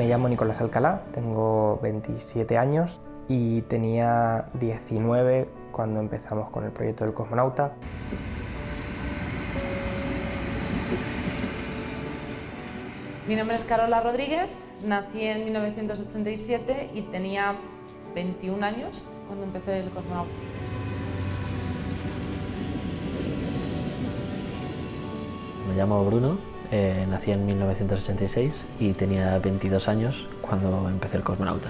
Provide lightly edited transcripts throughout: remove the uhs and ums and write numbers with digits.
Me llamo Nicolás Alcalá, tengo 27 años y tenía 19 cuando empezamos con el proyecto del cosmonauta. Mi nombre es Carola Rodríguez, nací en 1987 y tenía 21 años cuando empecé el cosmonauta. Me llamo Bruno, nací en 1986 y tenía 22 años cuando empecé el cosmonauta.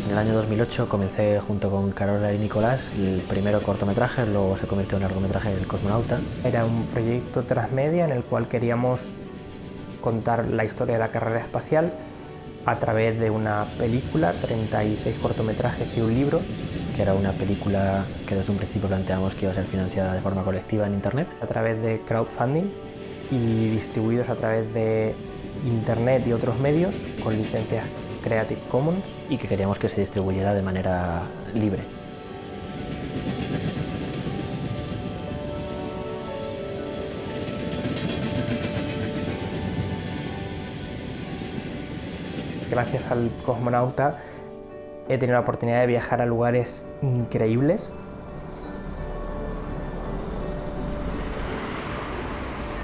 En el año 2008 comencé junto con Carola y Nicolás el primero cortometraje, luego se convirtió en largometraje del cosmonauta. Era un proyecto transmedia en el cual queríamos contar la historia de la carrera espacial a través de una película, 36 cortometrajes y un libro. Que era una película que desde un principio planteamos que iba a ser financiada de forma colectiva en Internet. A través de crowdfunding y distribuidos a través de Internet y otros medios con licencias Creative Commons. Y que queríamos que se distribuyera de manera libre. Gracias al cosmonauta he tenido la oportunidad de viajar a lugares increíbles.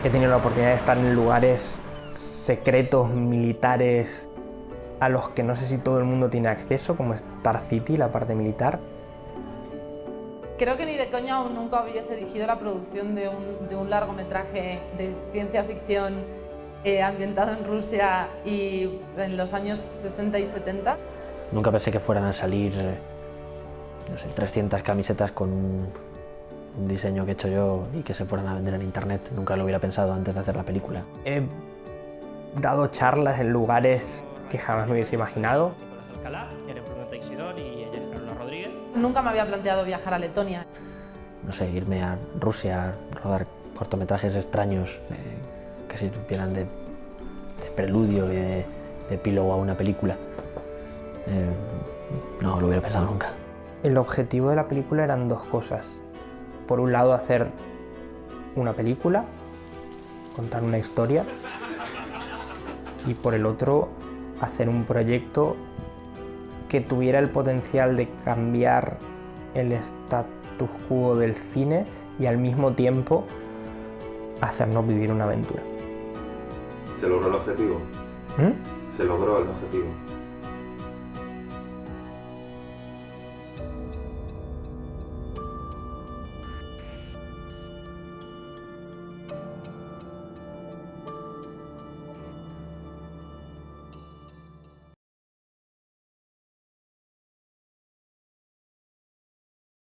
He tenido la oportunidad de estar en lugares secretos, militares, a los que no sé si todo el mundo tiene acceso, como Star City, la parte militar. Creo que ni de coña aún nunca hubiese dirigido la producción de un largometraje de ciencia ficción ambientado en Rusia y en los años 60 y 70. Nunca pensé que fueran a salir, no sé, 300 camisetas con un diseño que he hecho yo y que se fueran a vender en Internet. Nunca lo hubiera pensado antes de hacer la película. He dado charlas en lugares que jamás me hubiese imaginado. Nicolás Alcalá, eres Bruno Teixidor y ella es Carola Rodríguez. Nunca me había planteado viajar a Letonia. No sé, irme a Rusia, rodar cortometrajes extraños que sirvieran de preludio y de epílogo a una película. No lo hubiera pensado nunca. El objetivo de la película eran dos cosas. Por un lado, hacer una película, contar una historia, y por el otro, hacer un proyecto que tuviera el potencial de cambiar el status quo del cine y al mismo tiempo hacernos vivir una aventura. ¿Se logró el objetivo? ¿Se logró el objetivo?